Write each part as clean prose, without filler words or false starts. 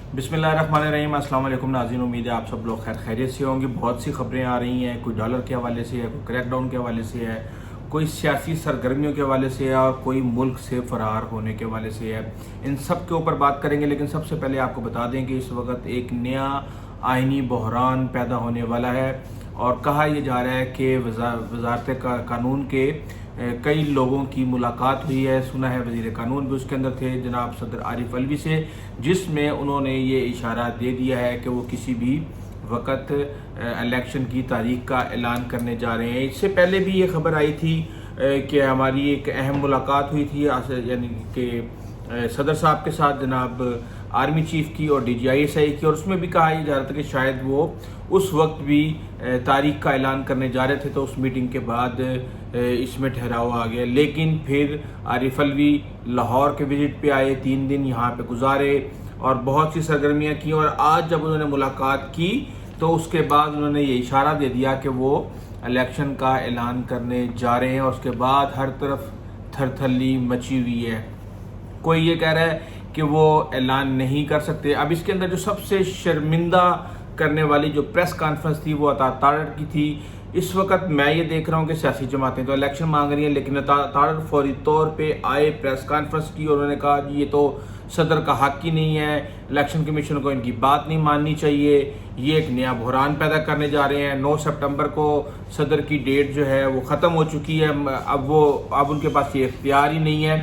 बिस्मिल्लाहिर्रहमानिर्रहीम। अस्सलाम वालेकुम नाज़रीन, उम्मीद है आप सब लोग खैरियत से होंगे। बहुत सी खबरें आ रही हैं, कोई डॉलर के हवाले से है, कोई क्रैकडाउन के हवाले से है, कोई सियासी सरगर्मियों के हवाले से है और कोई मुल्क से फरार होने के हवाले से है। इन सब के ऊपर बात करेंगे, लेकिन सबसे पहले आपको बता दें कि इस वक्त एक नया आइनी बहरान पैदा होने वाला है और कहा यह जा रहा है कि वजारत कानून के कई लोगों की मुलाकात हुई है। सुना है वज़ीर कानून भी उसके अंदर थे, जनाब सदर आरिफ अलवी से, जिसमें उन्होंने ये इशारा दे दिया है कि वो किसी भी वक्त इलेक्शन की तारीख का ऐलान करने जा रहे हैं। इससे पहले भी ये खबर आई थी कि हमारी एक अहम मुलाकात हुई थी, यानी कि सदर साहब के साथ जनाब आर्मी चीफ की और DGI की, और उसमें भी कहा जा रहा था कि शायद वो उस वक्त भी तारीख का ऐलान करने जा रहे थे। तो उस मीटिंग के बाद इसमें ठहराव आ गया, लेकिन फिर आरिफ अलवी लाहौर के विजिट पे आए, 3 दिन यहाँ पे गुजारे और बहुत सी सरगर्मियाँ की, और आज जब उन्होंने मुलाकात की तो उसके बाद उन्होंने ये इशारा दे दिया कि वो इलेक्शन का ऐलान करने जा रहे हैं। और उसके बाद हर तरफ थरथली मची हुई है। कोई ये कह रहा है कि वो ऐलान नहीं कर सकते। अब इसके अंदर जो सबसे शर्मिंदा करने वाली जो प्रेस कॉन्फ्रेंस थी वो अता तारड़ की थी। इस वक्त मैं ये देख रहा हूँ कि सियासी जमातें तो इलेक्शन मांग रही हैं, लेकिन अता तारड़ फौरी तौर पे आए, प्रेस कॉन्फ्रेंस की और उन्होंने कहा कि ये तो सदर का हक ही नहीं है, इलेक्शन कमीशन को इनकी बात नहीं माननी चाहिए, ये एक नया बहरान पैदा करने जा रहे हैं। 9 सितंबर को सदर की डेट जो है वो ख़त्म हो चुकी है, अब उनके पास ये इख्तियार ही नहीं है,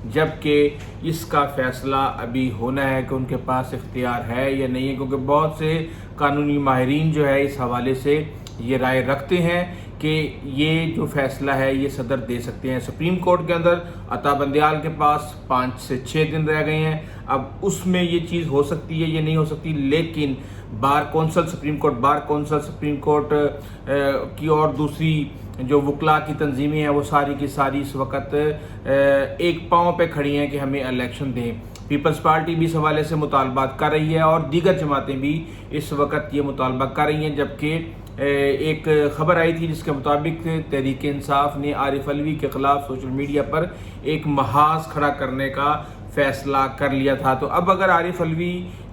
जबकि इसका फ़ैसला अभी होना है कि उनके पास इख्तियार है या नहीं है, क्योंकि बहुत से कानूनी माहिरीन जो है इस हवाले से ये राय रखते हैं कि ये जो फ़ैसला है ये सदर दे सकते हैं। सुप्रीम कोर्ट के अंदर अता बंदियाल के पास 5 से 6 दिन रह गए हैं, अब उसमें ये चीज़ हो सकती है, ये नहीं हो सकती। लेकिन bar council supreme court, bar council supreme court की और दूसरी जो वकला की तंजीमें हैं वो सारी की सारी इस वक्त एक पाँव पे खड़ी हैं कि हमें इलेक्शन दें। पीपल्स पार्टी भी इस हवाले से मुतालबात कर रही है और दीगर जमातें भी इस वक्त ये मुतालबा कर रही हैं। जबकि एक खबर आई थी जिसके मुताबिक तहरीक इंसाफ ने आरिफ अलवी के ख़िलाफ़ सोशल मीडिया पर एक महाज खड़ा करने का फ़ैसला कर लिया था। तो अब अगर आरिफ अलवी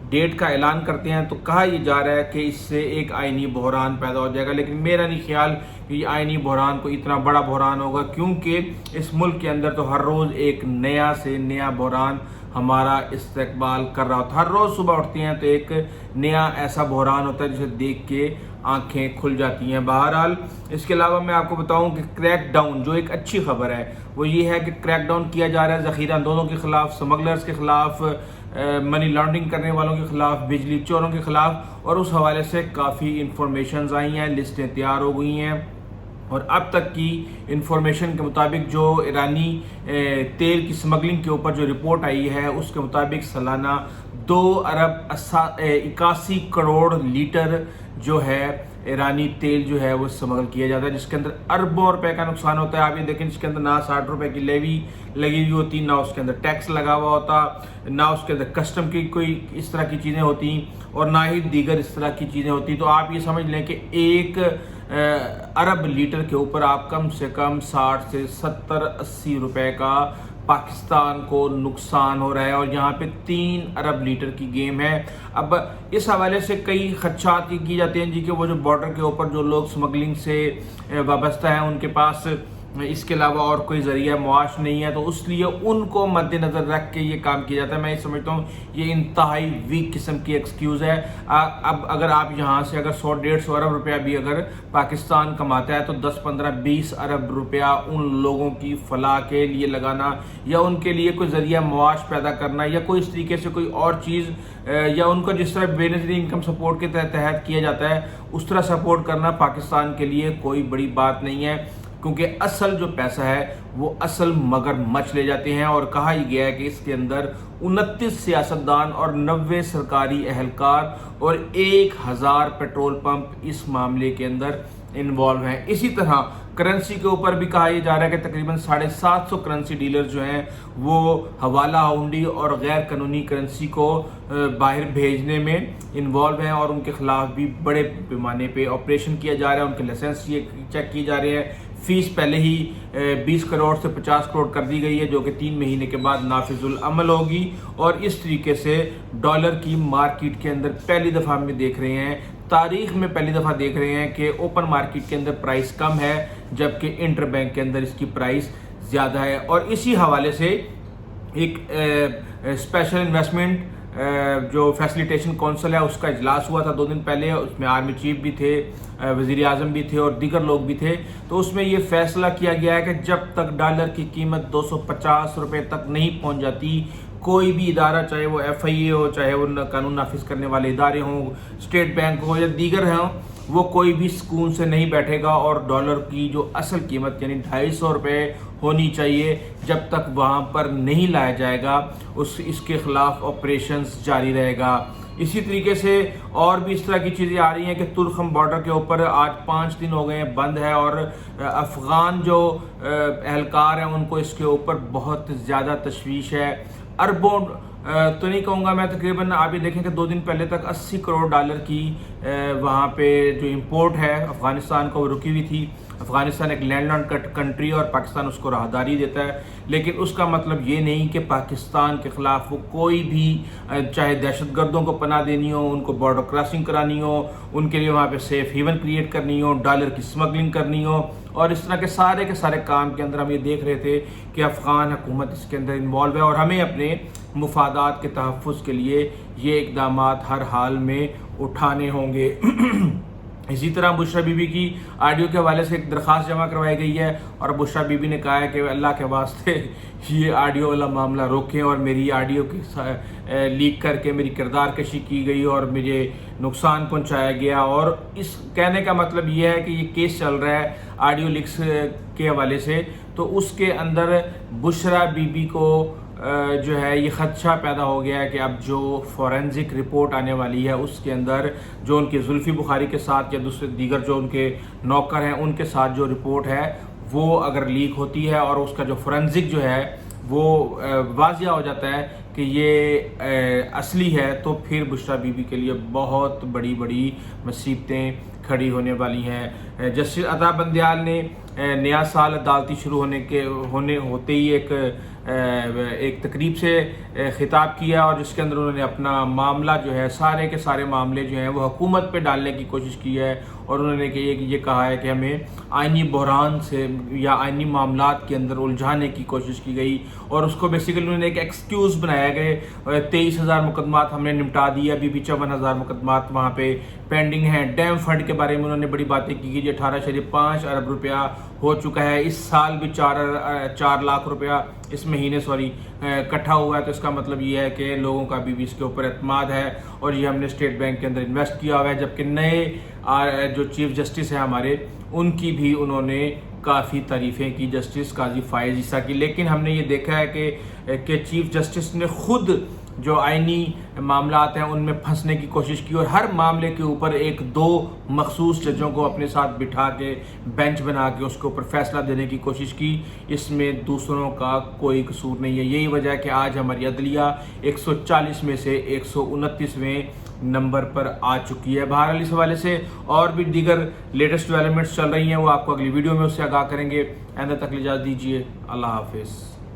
डेट का ऐलान करते हैं तो कहा यह जा रहा है कि इससे एक आइनी बहरान पैदा हो जाएगा, लेकिन मेरा नहीं ख्याल कि ये आइनी बहरान को इतना बड़ा बहरान होगा, क्योंकि इस मुल्क के अंदर तो हर रोज़ एक नया से नया बहरान हमारा इस्तकबाल कर रहा होता है। हर रोज़ सुबह उठते हैं तो एक नया ऐसा बहरान होता है जिसे देख के आंखें खुल जाती हैं। बहरहाल इसके अलावा मैं आपको बताऊं कि क्रैकडाउन, जो एक अच्छी खबर है वो ये है कि क्रैकडाउन किया जा रहा है ज़ख़ीरा अंदोज़ों के ख़िलाफ़, स्मगलर्स के ख़िलाफ़, मनी लॉन्ड्रिंग करने वालों के ख़िलाफ़, बिजली चोरों के ख़िलाफ़, और उस हवाले से काफ़ी इंफॉर्मेशन आई हैं, लिस्टें तैयार हो गई हैं। और अब तक की इंफॉर्मेशन के मुताबिक जो ईरानी तेल की स्मगलिंग के ऊपर जो रिपोर्ट आई है उसके मुताबिक सालाना 2 अरब 81 करोड़ लीटर जो है ईरानी तेल जो है वो स्मगल किया जाता है, जिसके अंदर अरबों रुपए का नुकसान होता है। आप ये देखें, इसके अंदर ना 60 रुपए की लेवी लगी हुई होती, ना उसके अंदर टैक्स लगा हुआ होता, ना उसके अंदर कस्टम की कोई इस तरह की चीज़ें होती, और ना ही दीगर इस तरह की चीज़ें होती। तो आप ये समझ लें कि 1 अरब लीटर के ऊपर आप कम से कम 60 से 70-80 रुपए का पाकिस्तान को नुकसान हो रहा है, और यहाँ पे 3 अरब लीटर की गेम है। अब इस हवाले से कई खदशात की जाते हैं जी कि वो जो बॉर्डर के ऊपर जो लोग स्मगलिंग से वाबस्ता हैं उनके पास इसके अलावा और कोई ज़रिया मुआश नहीं है, तो इसलिए उनको मद्देनज़र रख के ये काम किया जाता है। मैं ये समझता हूँ ये इंतहाई वीक किस्म की एक्सक्यूज़ है। अब अगर आप यहाँ से अगर 100-150 अरब रुपया भी अगर पाकिस्तान कमाता है तो 10-15-20 अरब रुपया उन लोगों की फलाह के लिए लगाना, या उनके लिए कोई ज़रिया मुआश पैदा करना, या कोई इस तरीके से कोई और चीज़, या उनको जिस तरह बेनज़ीर इनकम सपोर्ट के तहत किया जाता है उस तरह सपोर्ट करना पाकिस्तान के लिए कोई बड़ी बात नहीं है, क्योंकि असल जो पैसा है वो असल मगरमच्छ ले जाते हैं। और कहा ही गया है कि इसके अंदर 29 सियासतदान और 90 सरकारी अहलकार और 1000 पेट्रोल पंप इस मामले के अंदर इन्वॉल्व हैं। इसी तरह करेंसी के ऊपर भी कहा जा रहा है कि तकरीबन 750 करेंसी डीलर जो हैं वो हवाला हुंडी और गैर कानूनी करेंसी को बाहर भेजने में इन्वॉल्व हैं, और उनके खिलाफ भी बड़े पैमाने पे ऑपरेशन किया जा रहा है, उनके लाइसेंस चेक किए जा रहे हैं, فیس پہلے ہی 20 کروڑ سے 50 کروڑ کر دی گئی ہے، جو کہ 3 مہینے کے بعد نافذ العمل ہوگی، اور اس طریقے سے ڈالر کی مارکیٹ کے اندر پہلی دفعہ ہم دیکھ رہے ہیں، تاریخ میں پہلی دفعہ دیکھ رہے ہیں کہ اوپن مارکیٹ کے اندر پرائس کم ہے جبکہ انٹر بینک کے اندر اس کی پرائس زیادہ ہے۔ اور اسی حوالے سے ایک اسپیشل انویسٹمنٹ جو فیسیلیٹیشن کونسل ہے اس کا اجلاس ہوا تھا 2 دن پہلے، اس میں آرمی چیف بھی تھے، وزیر اعظم بھی تھے اور دیگر لوگ بھی تھے۔ تو اس میں یہ فیصلہ کیا گیا ہے کہ جب تک ڈالر کی قیمت 250 روپے تک نہیں پہنچ جاتی، کوئی بھی ادارہ، چاہے وہ ایف آئی اے ہو، چاہے وہ قانون نافذ کرنے والے ادارے ہوں، اسٹیٹ بینک ہو یا دیگر ہوں، وہ کوئی بھی سکون سے نہیں بیٹھے گا، اور ڈالر کی جو اصل قیمت یعنی 250 روپے ہونی چاہیے، جب تک وہاں پر نہیں لایا جائے گا اس کے خلاف آپریشنز جاری رہے گا۔ اسی طریقے سے اور بھی اس طرح کی چیزیں آ رہی ہیں کہ ترکھم بارڈر کے اوپر آج 5 دن ہو گئے ہیں بند ہے، اور افغان جو اہلکار ہیں ان کو اس کے اوپر بہت زیادہ تشویش ہے۔ اربوں تو نہیں کہوں گا میں، تقریباً آپ یہ دیکھیں کہ 2 دن پہلے تک 80 کروڑ ڈالر کی وہاں پہ جو امپورٹ ہے افغانستان کو، وہ رکی ہوئی تھی۔ افغانستان ایک لینڈ لارڈ کنٹری اور پاکستان اس کو راہداری دیتا ہے، لیکن اس کا مطلب یہ نہیں کہ پاکستان کے خلاف وہ کوئی بھی، چاہے دہشت گردوں کو پناہ دینی ہو، ان کو بارڈر کراسنگ کرانی ہو، ان کے لیے وہاں پہ سیف ہیون کریٹ کرنی ہو، ڈالر کی سمگلنگ کرنی ہو، اور اس طرح کے سارے کام کے اندر ہم یہ دیکھ رہے تھے کہ افغان حکومت اس کے اندر انوالو ہے، اور ہمیں اپنے مفادات کے تحفظ کے لیے یہ اقدامات ہر حال میں اٹھانے ہوں گے۔ اسی طرح بشرا بی بی کی آڈیو کے حوالے سے ایک درخواست جمع کروائی گئی ہے، اور بشرا بی بی نے کہا ہے کہ اللہ کے واسطے یہ آڈیو والا معاملہ روکیں، اور میری آڈیو کی لیک کر کے میری کردار کشی کی گئی اور مجھے نقصان پہنچایا گیا، اور اس کہنے کا مطلب یہ ہے کہ یہ کیس چل رہا ہے آڈیو لیکس کے حوالے سے، تو اس کے اندر بشرا بی بی کو جو ہے یہ خدشہ پیدا ہو گیا ہے کہ اب جو فورینزک رپورٹ آنے والی ہے اس کے اندر جو ان کے زلفی بخاری کے ساتھ یا دوسرے دیگر جو ان کے نوکر ہیں ان کے ساتھ جو رپورٹ ہے وہ اگر لیک ہوتی ہے اور اس کا جو فورینزک جو ہے وہ واضح ہو جاتا ہے کہ یہ اصلی ہے، تو پھر بشرا بی بی کے لیے بہت بڑی بڑی مصیبتیں کھڑی ہونے والی ہیں۔ جسٹس عطا بندیال نے نیا سال عدالتی شروع ہوتے ہی ایک تقریب سے خطاب کیا، اور جس کے اندر انہوں نے اپنا معاملہ جو ہے، سارے کے سارے معاملے جو ہیں وہ حکومت پہ ڈالنے کی کوشش کی ہے، اور انہوں نے یہ کہا ہے کہ ہمیں آئینی بحران سے یا آئینی معاملات کے اندر الجھانے کی کوشش کی گئی، اور اس کو بیسیکلی انہوں نے ایک ایکسکیوز بنایا گئے۔ 23,000 مقدمات ہم نے نمٹا دی، ابھی بھی 54,000 مقدمات وہاں پہ پینڈنگ ہیں۔ ڈیم فنڈ کے بارے میں انہوں نے بڑی باتیں کی کہ 18.5 ارب روپیہ ہو چکا ہے، اس سال بھی 4 لاکھ روپیہ اس مہینے اکٹھا ہوا ہے، تو اس کا مطلب یہ ہے کہ لوگوں کا بھی اس کے اوپر اعتماد ہے، اور یہ ہم نے اسٹیٹ بینک کے اندر انویسٹ کیا ہوا ہے۔ جبکہ نئے جو چیف جسٹس ہیں ہمارے، ان کی بھی انہوں نے کافی تعریفیں کی، جسٹس قاضی فائز عیسیٰ کی، لیکن ہم نے یہ دیکھا ہے کہ چیف جسٹس نے خود جو آئینی معاملات ہیں ان میں پھنسنے کی کوشش کی، اور ہر معاملے کے اوپر 1-2 مخصوص ججوں کو اپنے ساتھ بٹھا کے بینچ بنا کے اس کے اوپر فیصلہ دینے کی کوشش کی۔ اس میں دوسروں کا کوئی قصور نہیں ہے۔ یہی وجہ ہے کہ آج ہماری عدلیہ 140 میں سے 129ویں نمبر پر آ چکی ہے۔ بہرحال اس حوالے سے اور بھی دیگر لیٹسٹ ڈیولپمنٹس چل رہی ہیں، وہ آپ کو اگلی ویڈیو میں اس سے آگاہ کریں گے۔ آئندہ تک اجازت دیجیے، اللہ حافظ۔